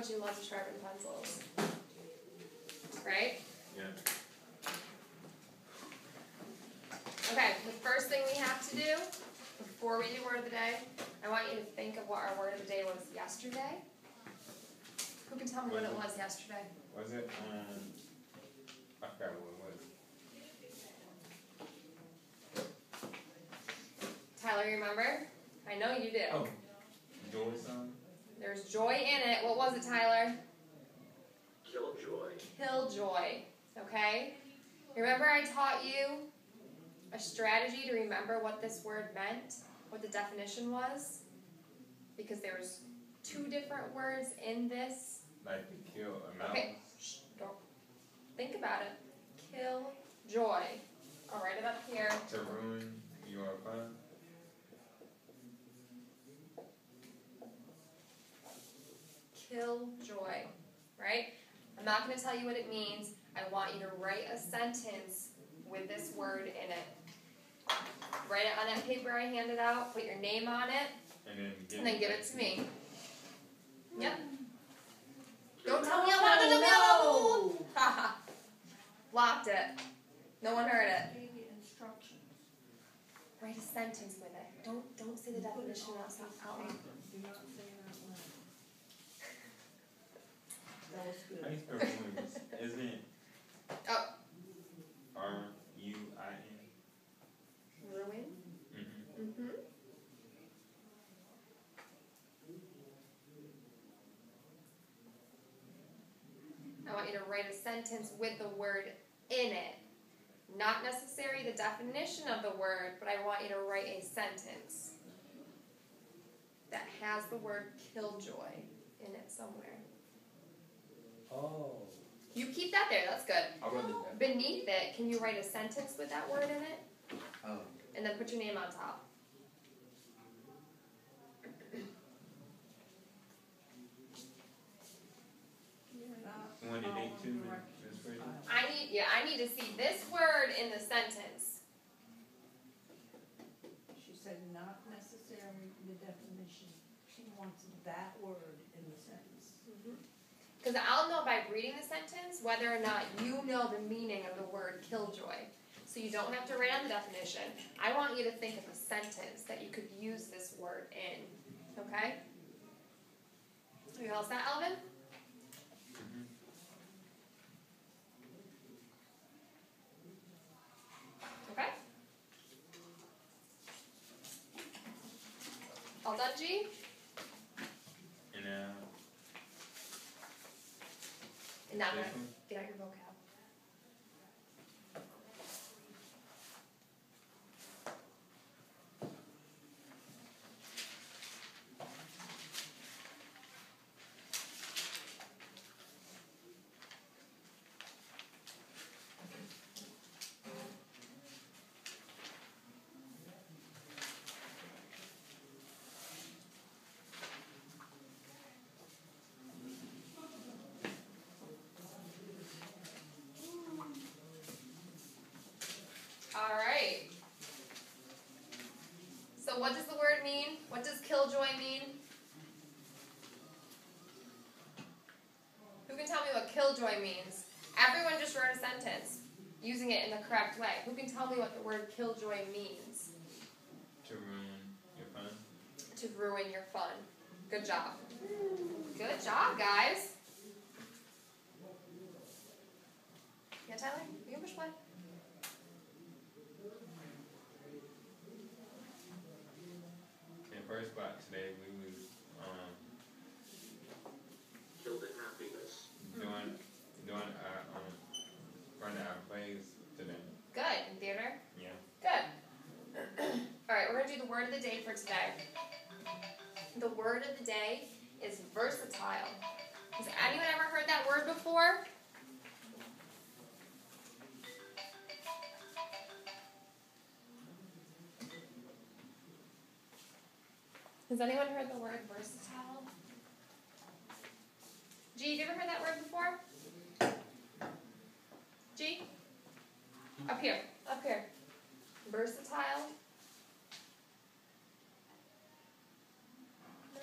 much you love to sharpen pencils. Right? Yeah. Okay, the first thing we have to do, before we do word of the day, I want you to think of what our word of the day was yesterday. Who can tell me what it was yesterday? Was it, I forgot what it was. Tyler, you remember? I know you do. Oh, joy song? There's joy in it. What was it, Tyler? Killjoy. Killjoy. Okay? Remember I taught you a strategy to remember what this word meant? What the definition was? Because there was 2 different words in this. Like to kill a mouse? Okay, shh, don't. Think about it. Kill joy. I'll write it up here. To ruin your fun? Kill joy. Right? I'm not going to tell you what it means. I want you to write a sentence with this word in it. Write it on that paper I handed out. Put your name on it. And then give it to me. Yep. Don't tell me I'm not going to know. Haha. Locked it. No one heard it. Gave you instructions. Write a sentence with it. Don't say the definition out loud. Do not say it out loud. That was good. How do you spell ruins? Isn't it Oh. R-U-I-N? Ruin? Mm-hmm. Mm-hmm. I want you to write a sentence with the word in it. Not necessarily the definition of the word, but I want you to write a sentence that has the word killjoy in it somewhere. Oh. You keep that there, that's good. I wrote it down. Beneath it, can you write a sentence with that word in it? Oh. And then put your name on top. You want to date too, Miss Pritchard? I need to see this word in the sentence. She said not necessarily the definition. She wants that word in the sentence. Because I'll know by reading the sentence whether or not you know the meaning of the word killjoy. So you don't have to write on the definition. I want you to think of a sentence that you could use this word in. Okay? Are you all set, Alvin? Okay? All done, G? And And now this one? get out your vocab. All right. So what does the word mean? What does killjoy mean? Who can tell me what killjoy means? Everyone just wrote a sentence using it in the correct way. Who can tell me what the word killjoy means? To ruin your fun? To ruin your fun. Good job. Good job, guys. Yeah, Tyler? You can push play. In first spot today, we was Killed in happiness. running our plays today. Good. In theater? Yeah. Good. All right, we're going to do the word of the day for today. The word of the day is versatile. Has anyone ever heard that word before? Has anyone heard the word versatile? G, have you ever heard that word before? G? Up here. Versatile. No?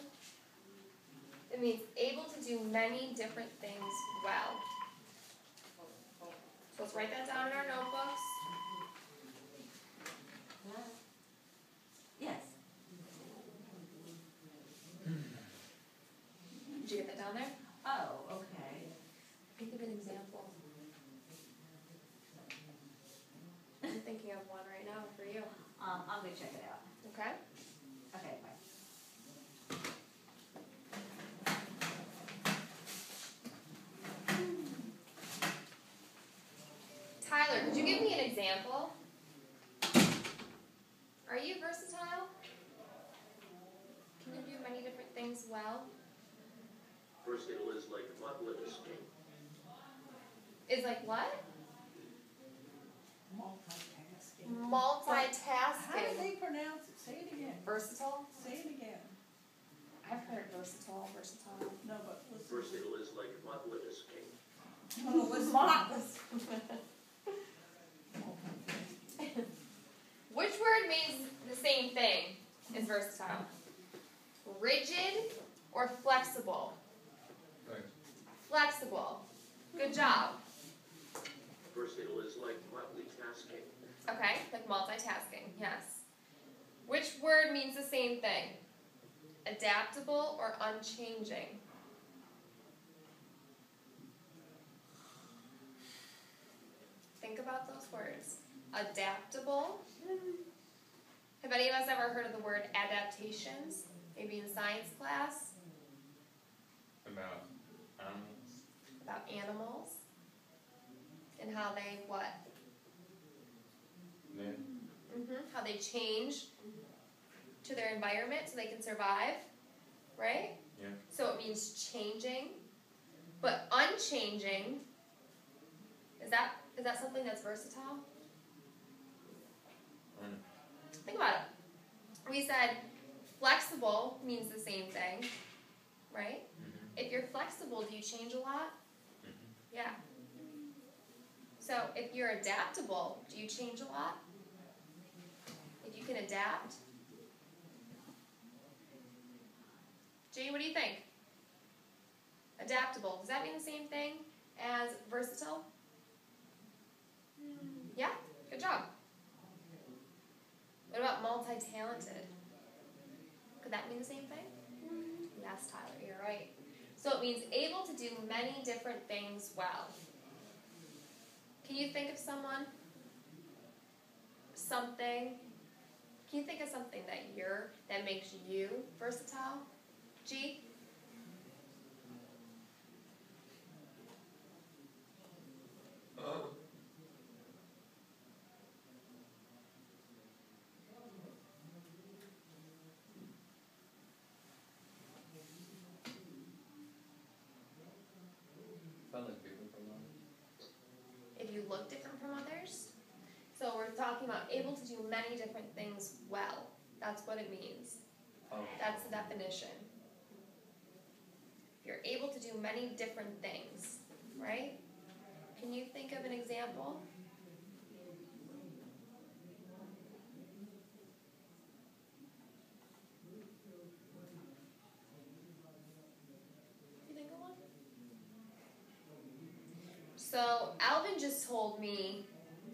It means able to do many different things well. So let's write that down in our notebooks. Yes. Did you get that down there? Oh, okay. Think of an example. I'm thinking of one right now for you. I'm gonna check it out. Okay? Okay, bye. Tyler, could you give me an example? Are you versatile? Can you do many different things well? Versatile is like multitasking. Is like what? Multitasking. How do Multitasking. they pronounce it? Say it again. Versatile? Say it again. I've heard versatile. No, but listen. Versatile is like multitasking. No, listen. Not. Which word means the same thing as versatile? Rigid or flexible? Thanks. Flexible. Good job. Versatile is like multitasking. Okay, like multitasking, yes. Which word means the same thing? Adaptable or unchanging? Think about those words. Adaptable. Have any of us ever heard of the word adaptations? Maybe in science class? About animals. About animals? And how they what? Yeah. How they change to their environment so they can survive, right? Yeah. So it means changing, but unchanging. Is that something that's versatile? Think about it. We said flexible means the same thing, right? If you're flexible, do you change a lot? Yeah. So if you're adaptable, do you change a lot? If you can adapt? Jay, what do you think? Adaptable. Does that mean the same thing as versatile? Yeah? Good job. What about multi-talented? Could that mean the same thing? Yes, Tyler, you're right. So it means able to do many different things well. Can you think of someone? Something? Can you think of something that makes you versatile? G? If you look different from others. So we're talking about able to do many different things well. That's what it means. That's the definition. If you're able to do many different things, right? Can you think of an example? You think of one? So Alvin just told me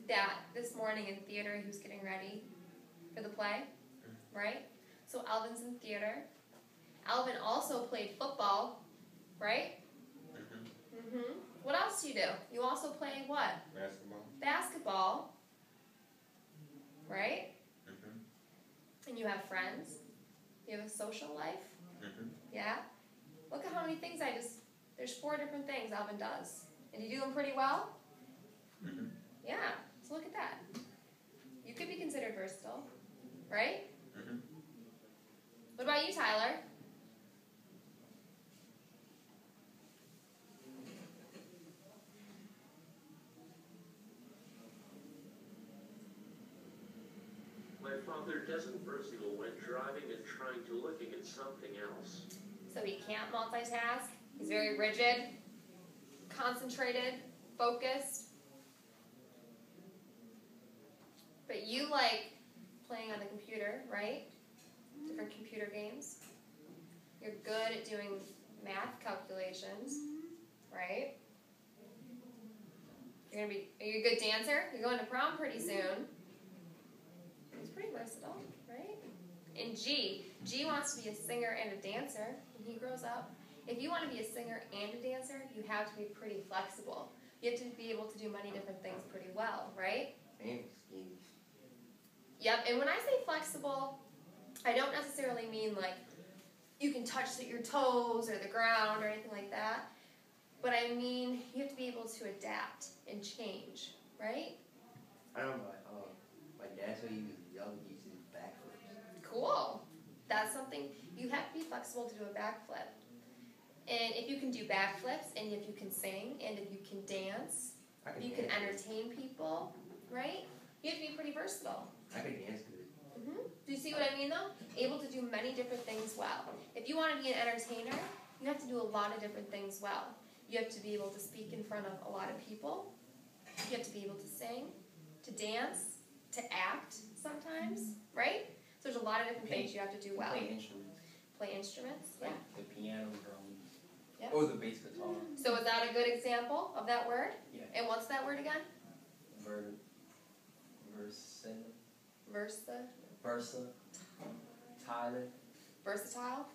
that this morning in theater he was getting ready for the play, right? So Alvin's in theater. Alvin also played football, right? What else do you do? You also play what? Basketball. Basketball, right? And you have friends. You have a social life. Yeah? Look at how many things there's 4 different things Alvin does. And you do them pretty well? Yeah, so look at that. You could be considered versatile, right? What about you, Tyler? My father doesn't versatile when driving and trying to looking at something else. So he can't multitask. He's very rigid, concentrated, focused. But you like playing on the computer, right? Different computer games. You're good at doing math calculations, right? Are you a good dancer? You're going to prom pretty soon. It's pretty versatile, right? And G wants to be a singer and a dancer when he grows up. If you want to be a singer and a dancer, you have to be pretty flexible. You have to be able to do many different things pretty well, right? And schemes. Yep, and when I say flexible, I don't necessarily mean like you can touch your toes or the ground or anything like that. But I mean you have to be able to adapt and change, right? I don't know, my dad said he was young, he used to do backflips. Cool. That's something, you have to be flexible to do a backflip. And if you can do backflips, and if you can sing, and if you can dance, you can entertain people, right? You have to be pretty versatile. I can dance good. Do you see what I mean though? Able to do many different things well. If you want to be an entertainer, you have to do a lot of different things well. You have to be able to speak in front of a lot of people. You have to be able to sing, to dance, to act sometimes, right? So there's a lot of different things you have to do well. Play instruments. Play instruments, yeah. Like the piano, drums. Yeah. Or the bass guitar. So is that a good example of that word? Yeah. And what's that word again? Versatile? Versatile.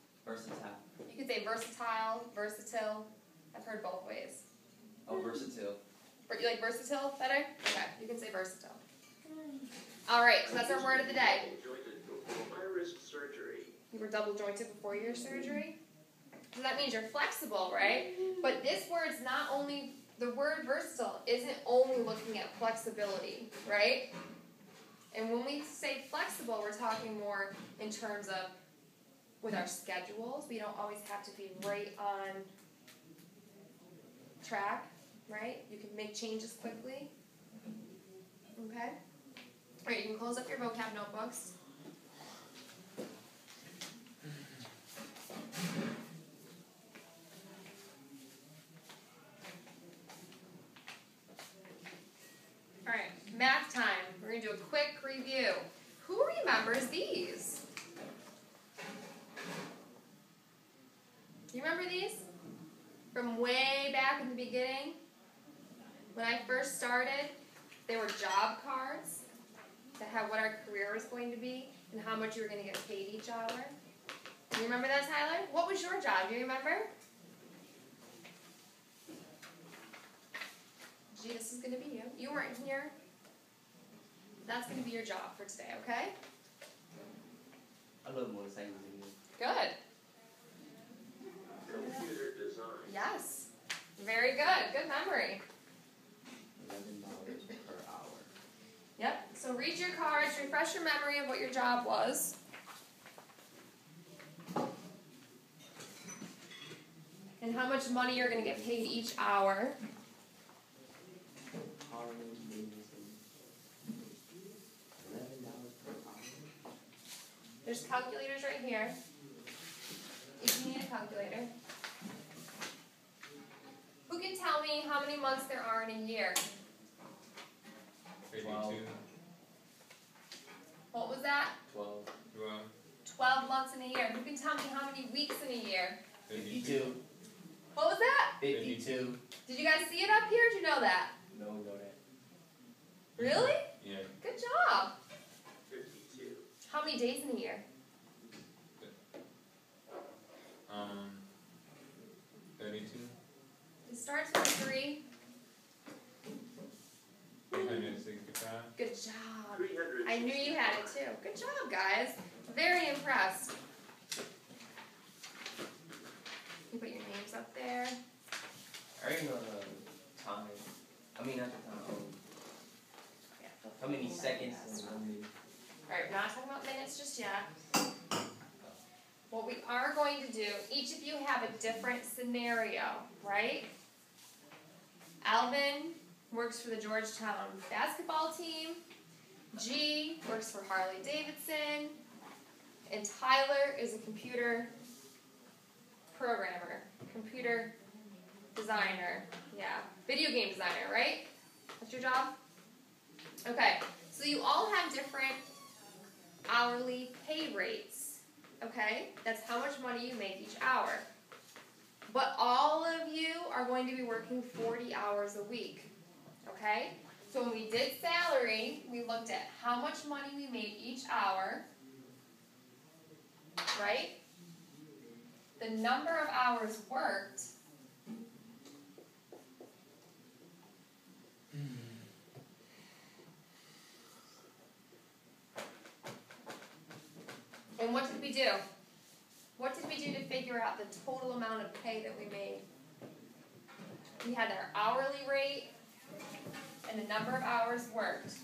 You could say versatile, versatile. I've heard both ways. Oh, versatile. You like versatile better? Okay, you can say versatile. All right, so that's our word of the day. Jointed before my wrist surgery. You were double jointed before your surgery. So that means you're flexible, right? But this word's not only, the word versatile isn't only looking at flexibility, right? And when we say flexible, we're talking more in terms of with our schedules. We don't always have to be right on track, right? You can make changes quickly. Okay? All right, you can close up your vocab notebooks. All right, math time. We're going to do a quick review. Who remembers these? Do you remember these? From way back in the beginning? When I first started, they were job cards that had what our career was going to be and how much you were going to get paid each hour. Do you remember that, Tyler? What was your job? Do you remember? Gee, this is going to be you. You weren't here. That's going to be your job for today, okay? I love motorcycles. Good. Computer design. Yes. Very good. Good memory. $11 per hour. Yep. So read your cards, refresh your memory of what your job was. And how much money you're going to get paid each hour. $11 per hour. There's calculators right here. If you need a calculator. Who can tell me how many months there are in a year? 52. What was that? 12. 12 months in a year. Who can tell me how many weeks in a year? 52. What was that? 52. Did you guys see it up here? Did you know that? No, we know that. Really? Yeah. Good job. 52. How many days in a year? 32. It starts with 3. 365. Good job. 300. I knew you had it too. Good job, guys. Very impressed. You put your names up there. I already know the time. I mean, not the time. Yeah, How many seconds? And how many... Alright, we're not talking about minutes just yet. What we are going to do, each of you have a different scenario, right? Alvin works for the Georgetown basketball team. G works for Harley Davidson. And Tyler is a computer programmer, computer designer. Yeah, video game designer, right? That's your job? Okay, so you all have different hourly pay rates. Okay, that's how much money you make each hour. But all of you are going to be working 40 hours a week, okay? So when we did salary, we looked at how much money we made each hour, right? The number of hours worked, and what did we do? What did we do to figure out the total amount of pay that we made? We had our hourly rate and the number of hours worked.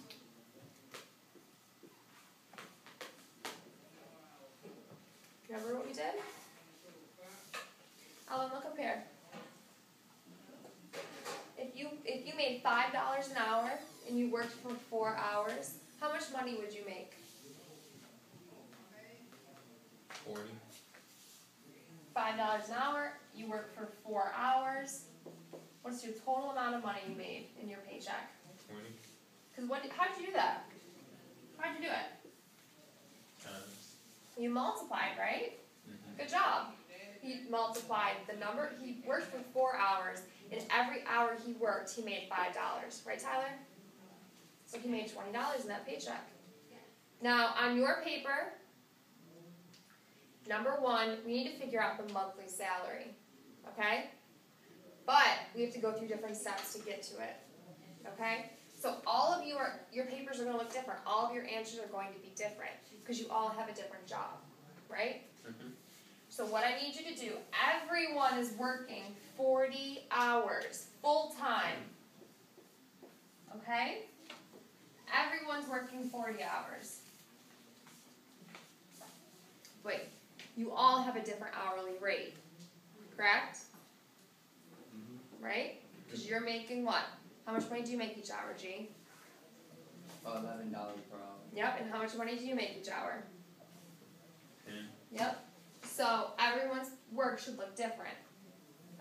Remember what we did? Alan, look up here. If you made $5 an hour and you worked for 4 hours, how much money would you make? 40. $5 an hour, you worked for 4 hours. What's your total amount of money you made in your paycheck? 20 Because how'd you do that? How'd you do it? times. You multiplied, right? Mm-hmm. Good job. He multiplied the number. He worked for 4 hours, and every hour he worked, he made $5. Right, Tyler? So he made $20 in that paycheck. Now, on your paper, number 1, we need to figure out the monthly salary. Okay? But we have to go through different steps to get to it. Okay? So all of your papers are going to look different. All of your answers are going to be different because you all have a different job. Right? Mm-hmm. So what I need you to do, everyone is working 40 hours, full time. Okay? Everyone's working 40 hours. Wait, you all have a different hourly rate, correct? Mm-hmm. Right? Because you're making what? How much money do you make each hour, G? $11 per hour. Yep, and how much money do you make each hour? 10. Yep. So everyone's work should look different.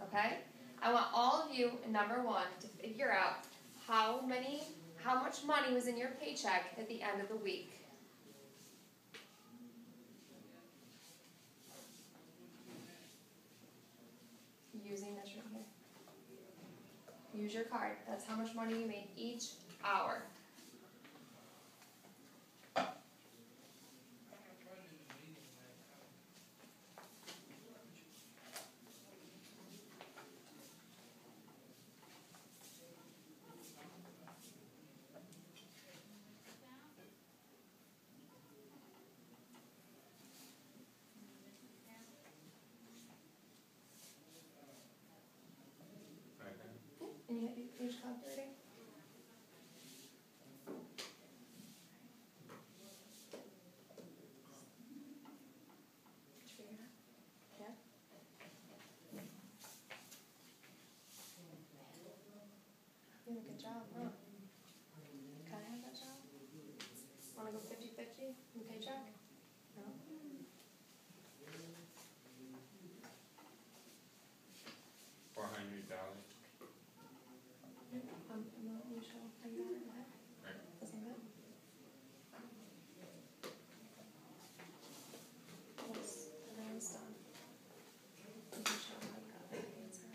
Okay? I want all of you in number 1 to figure out how much money was in your paycheck at the end of the week. Using this right here. Use your card. That's how much money you made each hour. And you use calculator? Did you figure it out? Yeah? You did a good job, huh? Can I have that job? Want to go 50-50 in the paycheck? No? $400. No, you show. Are you got it in the head? Right. Isn't it? Once everyone's done, you can show how you got that answer.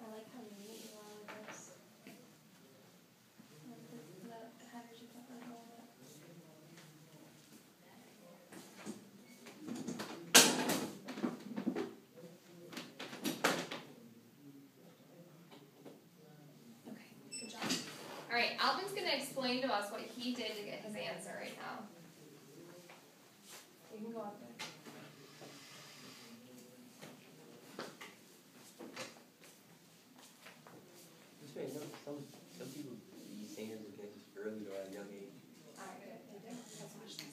I like how neat you are with this. Like the headers you put in all of it. Okay, good job. Alright, Alvin's going to explain to us what he did to get his answer right now. You can go up there. Just wait, some people be singers against early or at a young age. Alright, good. Let's watch this.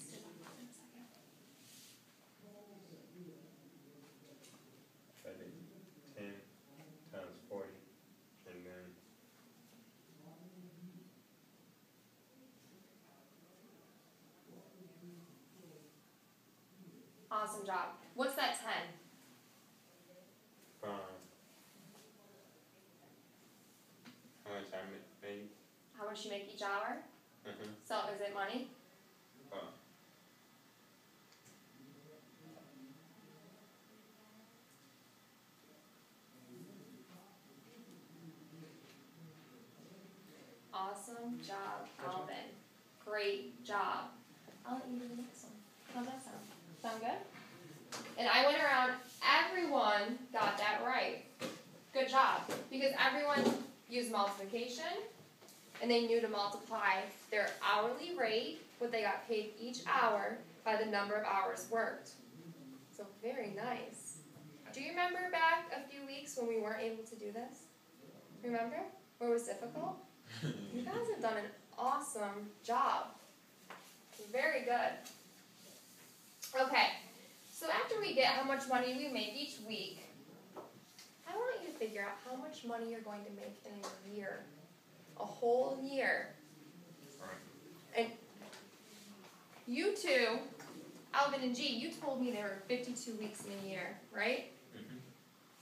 awesome job. What's that 10? How much I made? How much you make each hour? Mm-hmm. So is it money? Awesome job, Alvin. Great job. I'll let you do the next one. How's that sound? Sound good? And I went around, everyone got that right. Good job. Because everyone used multiplication, and they knew to multiply their hourly rate, what they got paid each hour, by the number of hours worked. So very nice. Do you remember back a few weeks when we weren't able to do this? Remember? Where it was difficult? You guys have done an awesome job. Very good. Okay, so after we get how much money we make each week, I want you to figure out how much money you're going to make in a year. A whole year. And you two, Alvin and G, you told me there were 52 weeks in a year, right? Mm-hmm.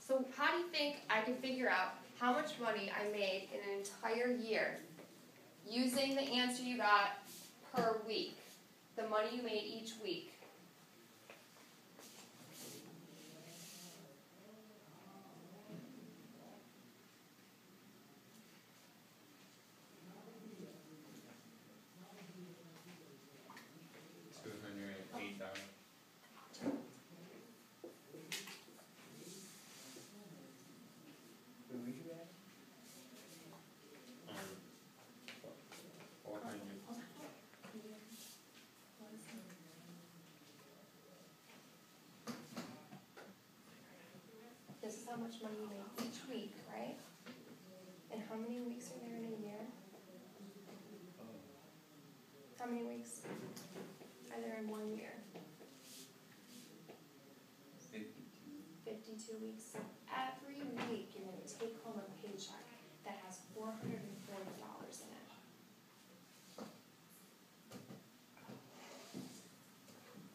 So how do you think I can figure out how much money I made in an entire year using the answer you got per week, the money you made each week? $208. Where were you at? 400. This is how much money you make each week, right? And how many weeks are there in a year? How many weeks are there in 1 year? 52. 52 weeks. So every week you're going to take home a paycheck that has $440 in it.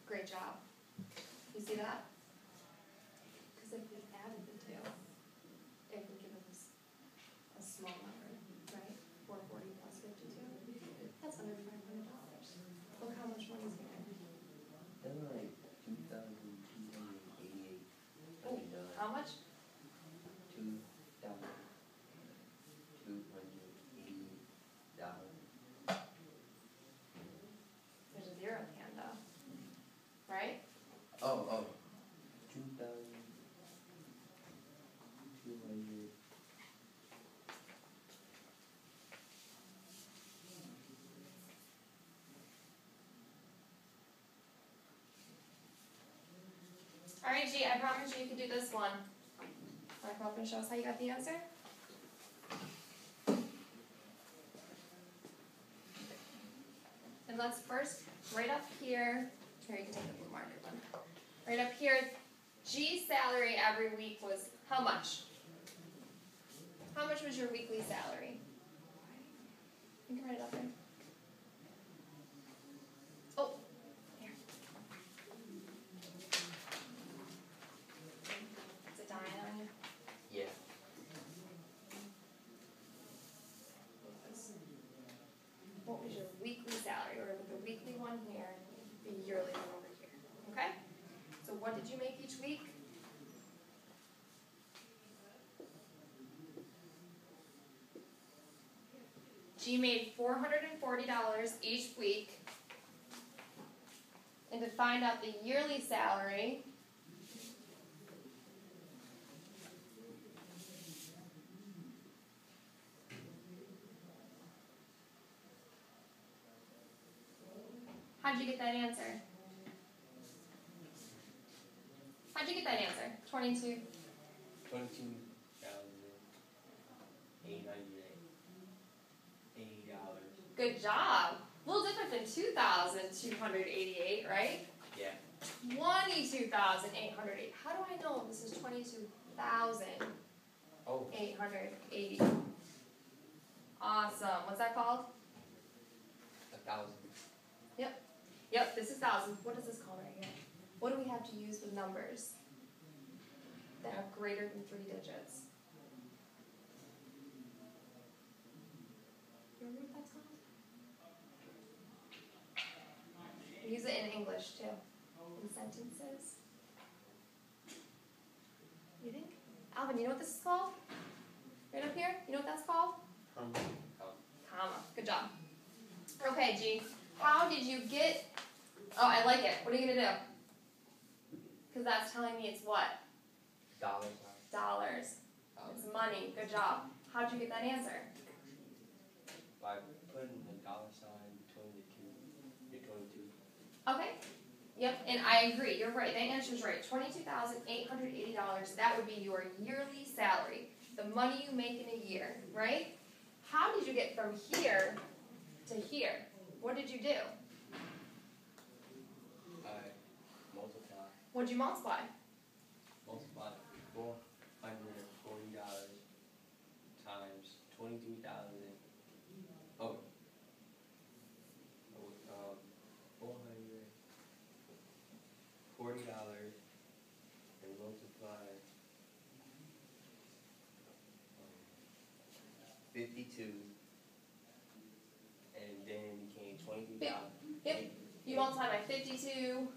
Great job. You see that? Because if we added the two, it would give us a small number, right? 440 plus 52. That's under $500. Look how much money's here. That's like 2,288. Oh, how much? 2,280. There's a zero at the end though, right? Oh. 2,200. All right, G, I promise you can do this one. Want to come up and show us how you got the answer? And let's first, right up here, here you can take the blue marker one. Right up here, G's salary every week was how much? How much was your weekly salary? You can write it up there. Oh, here. Is it dying on you? Yeah. What was your weekly salary? Or the weekly one here, the yearly one over here. Okay? So what did you make each week? G made $440 each week. And to find out the yearly salary, how'd you get that answer? How'd you get that answer? 22. 22,880. Good job. A little different than 2,288, right? Yeah. 22,808. How do I know this is 22,880? Oh. Awesome. What's that called? 1,000. Yep, this is thousands. What is this called right here? What do we have to use with numbers that have greater than 3 digits? Remember what that's called? We use it in English too, in sentences. You think? Alvin, you know what this is called? Right up here? You know what that's called? Comma. Good job. Okay, G. How did you get... Oh, I like it. What are you going to do? Because that's telling me it's what? Dollars. Dollars. It's money. Good job. How did you get that answer? By putting the dollar sign between the 22. Okay. Yep, and I agree. You're right. That answer's right. $22,880. That would be your yearly salary. The money you make in a year, right? How did you get from here to here? What did you do? I multiply. What did you multiply? Multiply $440 times 22,000. Oh. $440 and multiply 52, and then became 22,000. Yep. You multiply by 52.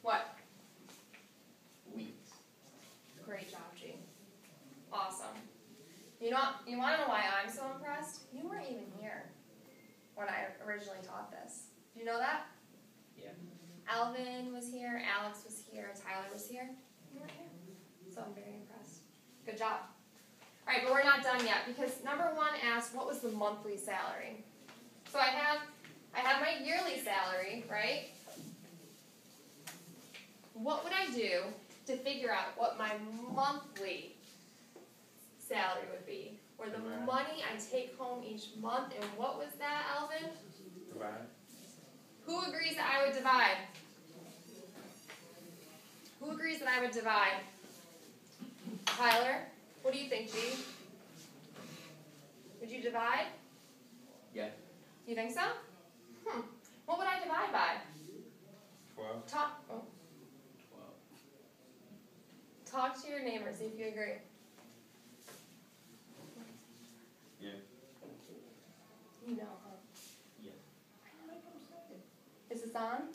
What? Weeks. Great job, G. Awesome. You want to know why I'm so impressed? You weren't even here when I originally taught this. Do you know that? Yeah. Alvin was here, Alex was here, Tyler was here. You weren't here. So I'm very impressed. Good job. All right, but we're not done yet because number 1 asked what was the monthly salary. So I have my yearly salary, right? What would I do to figure out what my monthly salary would be? Or the money I take home each month, and what was that, Alvin? Divide. Who agrees that I would divide? Who agrees that I would divide? Tyler, what do you think, G? Would you divide? Yeah. You think so? What would I divide by? 12. Talk to your neighbor, see if you agree. Yeah. You know, huh? Yeah. Is this on?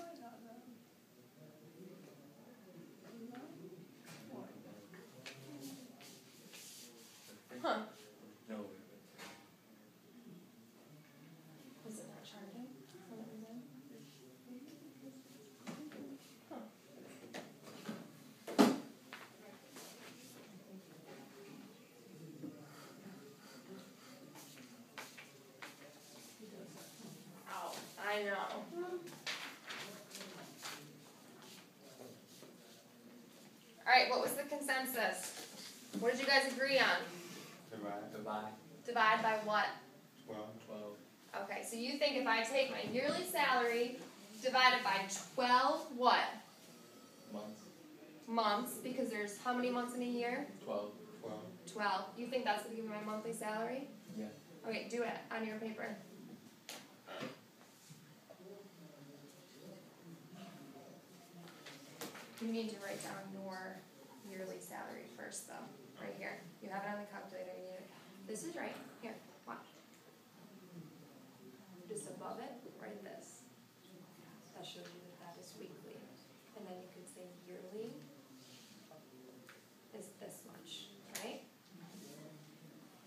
Huh. No. Was it not charging when it was in? Huh. Oh, I know. Alright, what was the consensus? What did you guys agree on? Divide. Divide by what? 12. 12. Okay, so you think if I take my yearly salary, divide it by 12 what? Months. Months, because there's how many months in a year? 12. 12. You think that's going to give me my monthly salary? Yeah. Okay, do it on your paper. You need to write down your yearly salary first, though. Right here. You have it on the calculator. This is right. Here, watch. Just above it, write this. That shows you that is weekly. And then you could say yearly is this much, right?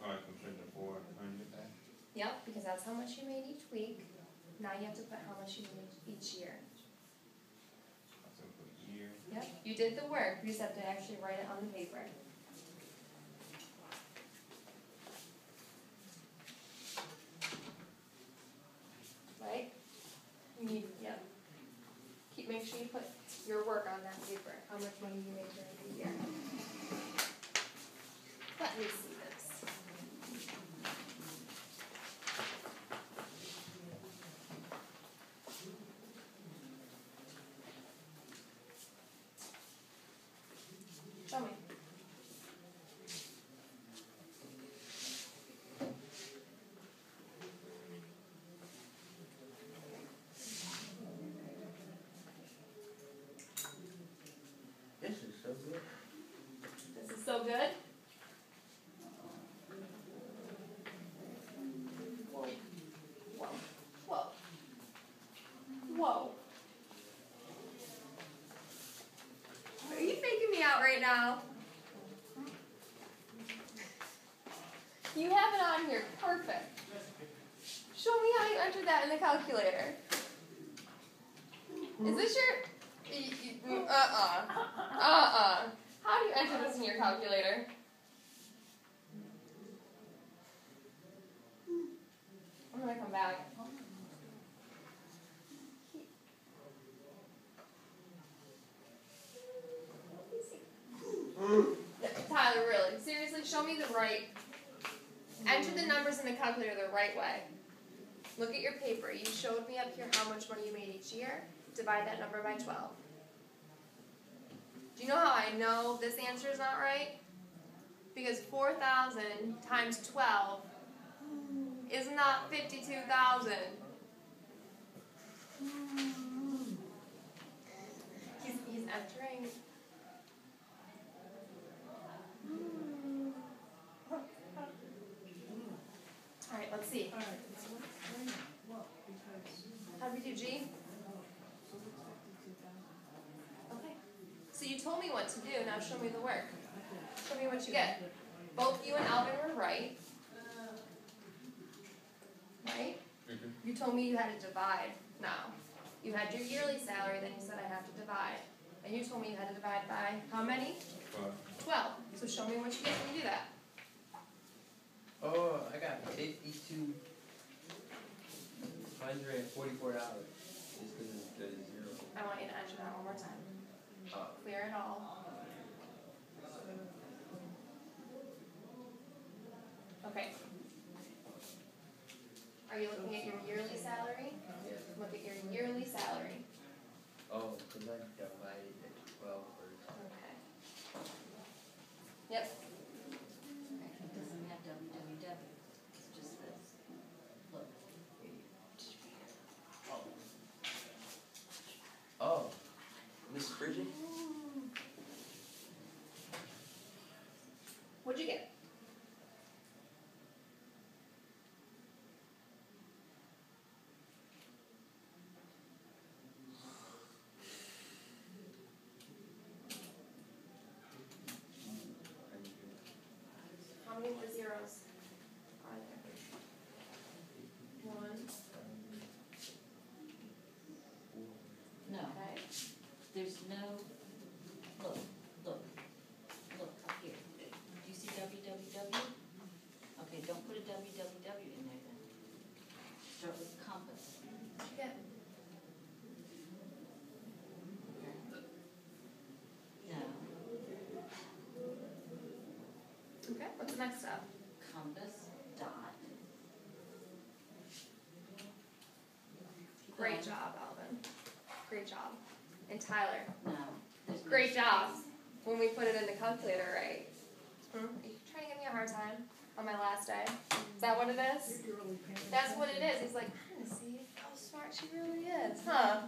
Oh, I can put the 400 back. Yep, because that's how much you made each week. Now you have to put how much you made each year. So put year. Yep, you did the work. You just have to actually write it on the paper. Right? You need, yep. Make sure you put your work on that paper. How much money you made during the year. Let me see this. Show me. Al. You have it on here. Perfect. Show me how you entered that in the calculator. Is this your... How do you enter this in your calculator? I'm going to come back. Tyler, really, seriously, show me the right. Enter the numbers in the calculator the right way. Look at your paper. You showed me up here how much money you made each year. Divide that number by 12. Do you know how I know this answer is not right? Because 4,000 times 12 is not 52,000. He's entering. Alright, let's see. Alright, so what, because, How do we do G? so it's 52,000. Okay. So you told me what to do, now show me the work. Okay. Show me what you get. Both you and Alvin were right. Right? You told me you had to divide. No. You had your yearly salary, then you said I have to divide. And you told me you had to divide by how many? 12. So show me what you get when you do that. Oh, I got $5,244 just because of the zero. I want you to enter that one more time. Clear it all. Okay. Are you looking at your yearly salary? Yeah. Look at your yearly salary. Oh, because I divided it 12 first. Okay. Yep. It doesn't have www, it's just this. Look. Oh, Miss Pritchard? What'd you get? How many more zeros are there? 1. No, Okay. there's no, look up here. Do you see www? Okay, don't put a www in there then. Start with compass. What'd you get? No, Okay. What's the next step? compass, dot. Great job, Alvin. Great job. And Tyler, No, there's no great job. space. When we put it in the calculator, right? Are you trying to give me a hard time on my last day? Is that what it is? You're really paying That's what it attention. is. He's like, I'm gonna see how smart she really is, huh?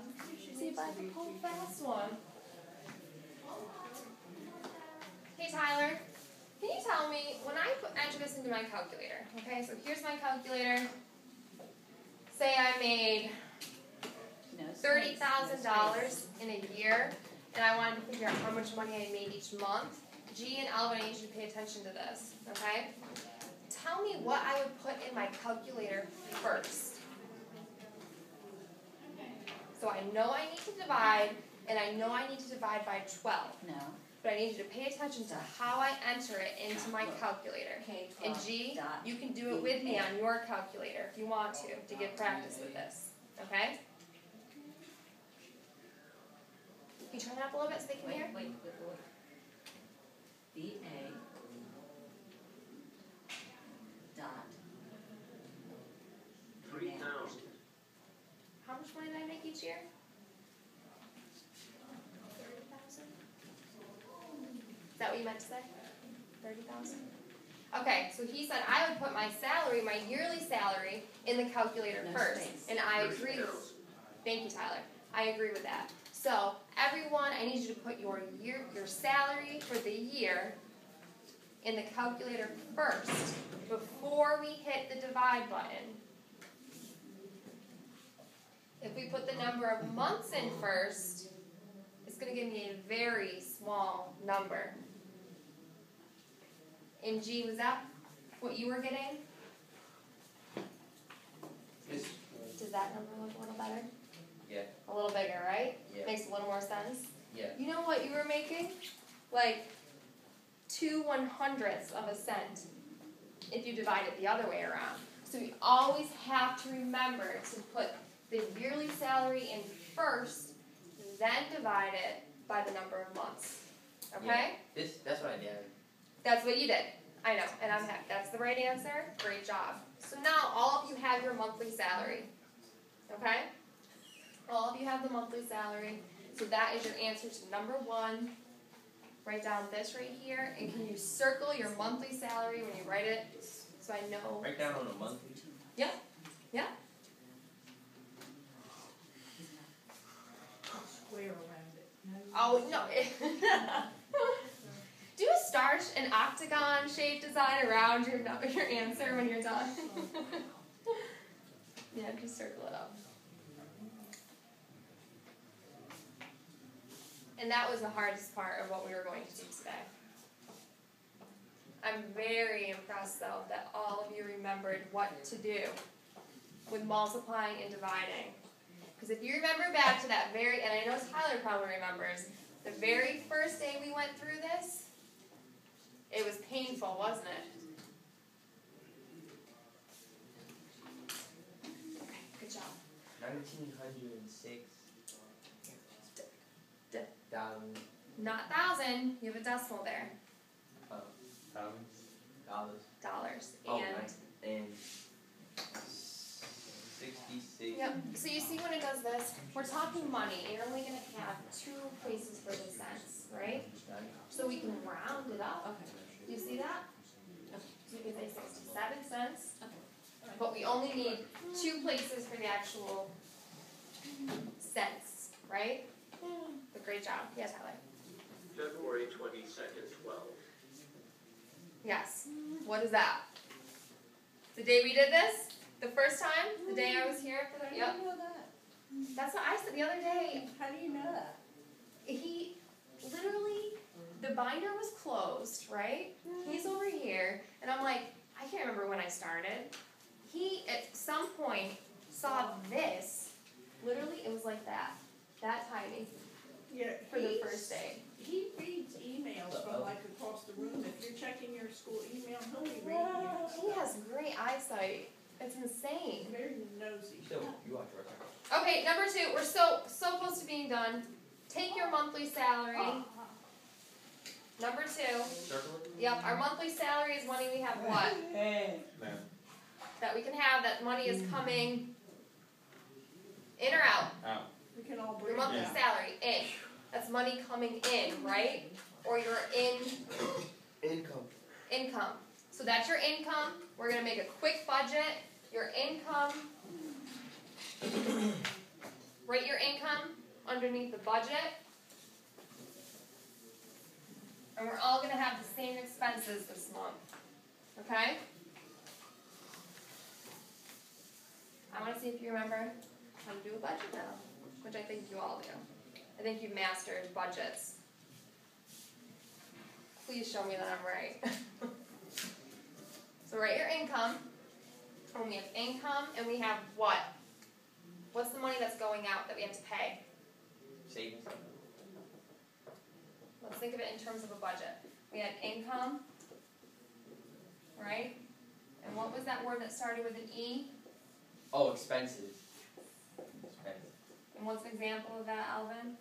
See if I can pull a fast one. Hey Tyler, can you tell me, when I enter this into my calculator, okay, so here's my calculator. Say I made No space, no $30,000 space. in a year, and I wanted to figure out how much money I made each month. G and Alvin, I need you to pay attention to this, okay? Tell me what I would put in my calculator first. So I know I need to divide, and I know I need to divide by 12. No, But I need you to pay attention to how I enter it into my calculator. K12 And G, dot you can do it with me on your calculator if you want to get practice with this. Okay? Can you turn that up a little bit so they can hear? wait. BA dot 3,000. How much money did I make each year? 30,000? Is that what you meant to say? 30,000? Okay, so he said I would put my salary, my yearly salary, in the calculator No first. space. And I agree. 30,000. Thank you, Tyler. I agree with that. So, everyone, I need you to put your salary for the year in the calculator first before we hit the divide button. If we put the number of months in first, it's going to give me a very small number. And G, was that what you were getting? This, Does that number look a little better? yeah, A little bigger, right? yeah, Makes a little more sense. yeah. You know what you were making? Like 2/100ths of a cent if you divide it the other way around. So you always have to remember to put the yearly salary in first, then divide it by the number of months. Okay? That's what I did. That's what you did. I know, and I'm happy. That's the right answer. Great job. So now all of you have your monthly salary. Okay? All of you have the monthly salary. So that is your answer to number 1. Write down this right here, and can you circle your monthly salary when you write it, so I know? Write down on a monthly. Yeah, yeah. Square around it. No. Oh no. Do a star, an octagon shaped design around your answer when you're done. Yeah, just circle it up. And that was the hardest part of what we were going to do today. I'm very impressed, though, that all of you remembered what to do with multiplying and dividing. Because if you remember back to that and I know Tyler probably remembers, the very first day we went through this, it was painful, wasn't it? Okay, good job. 1906. Dollars. Not 1,000, you have a decimal there. Dollars. Oh, And nice. And 66. yep. So you see when it does this, we're talking money. You're only going to have 2 places for the cents, right? So we can round it up. Okay. Do you see that? So you can say 67 cents. But we only need 2 places for the actual cents, right? But great job. Yeah, Tyler. February 22nd, 12. Yes. What is that? The day we did this? The first time? The day I was here? How do Yep. you know that? That's what I said the other day. How do you know that? He literally, the binder was closed, right? He's over here, and I'm like, I can't remember when I started. He, at some point, saw this. Literally, it was like that. That tiny. Yeah, For the first day. He reads emails from like across the room. If you're checking your school email, he'll be reading your He stuff. has great eyesight. It's insane. Very nosy. So, you watch right Okay, number 2. We're so close to being done. Take your monthly salary. Number 2. Circle it? Yep, our monthly salary is money we have what? Now, That we can have, that money is coming in or out? out. We can all Your breathe monthly now. salary, in. That's money coming in, right? Or your income. So that's your income. We're going to make a quick budget. Your income. Write your income underneath the budget. And we're all going to have the same expenses this month. Okay? I want to see if you remember how to do a budget now, which I think you all do. I think you've mastered budgets. Please show me that I'm right. So write your income. And we have income, and we have what? What's the money that's going out that we have to pay? Savings. Let's think of it in terms of a budget. We had income, right? And what was that word that started with an E? Oh, expenses. Expenses. And what's an example of that, Alvin?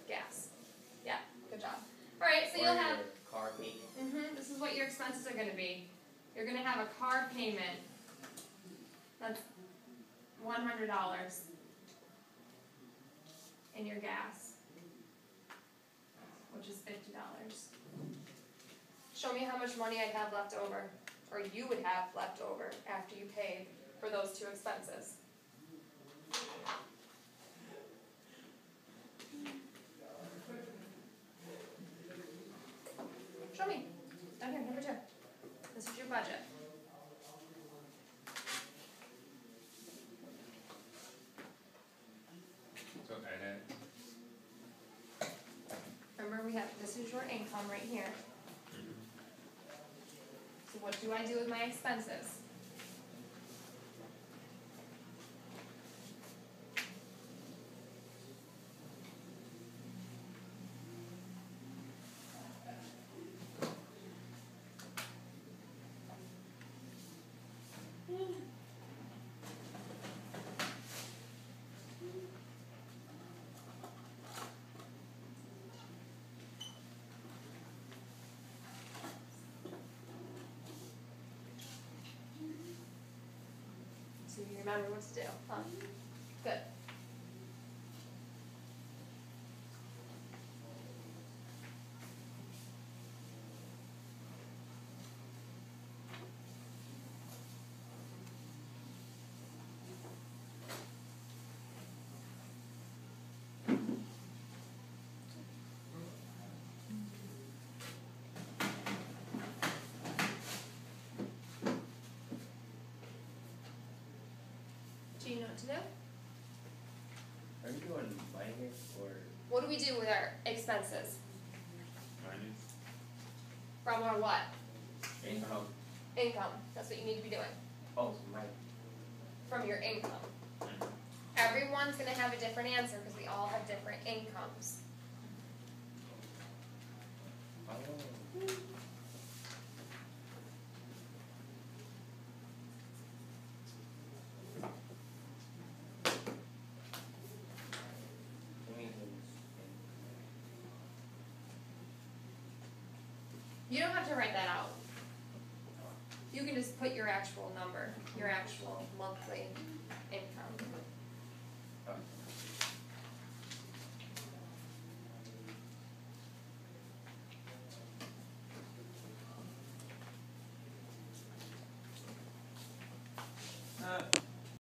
Gas. Yeah, good job. Alright, so you'll have, Car payment. this is what your expenses are going to be. You're going to have a car payment. That's $100. And your gas, which is $50. Show me how much money I'd have left over, or you would have left over after you paid for those 2 expenses. Show me. Down here, number 2. This is your budget. we have, this is your income right here. So what do I do with my expenses? So you remember what to do, huh? Good. Do you know what to do? Are you doing minus or? What do we do with our expenses? Minus. From our what? Income. Income. That's what you need to be doing. Oh, minus. From your income. Everyone's gonna have a different answer because we all have different incomes. Oh. You don't have to write that out. You can just put your actual number, your actual monthly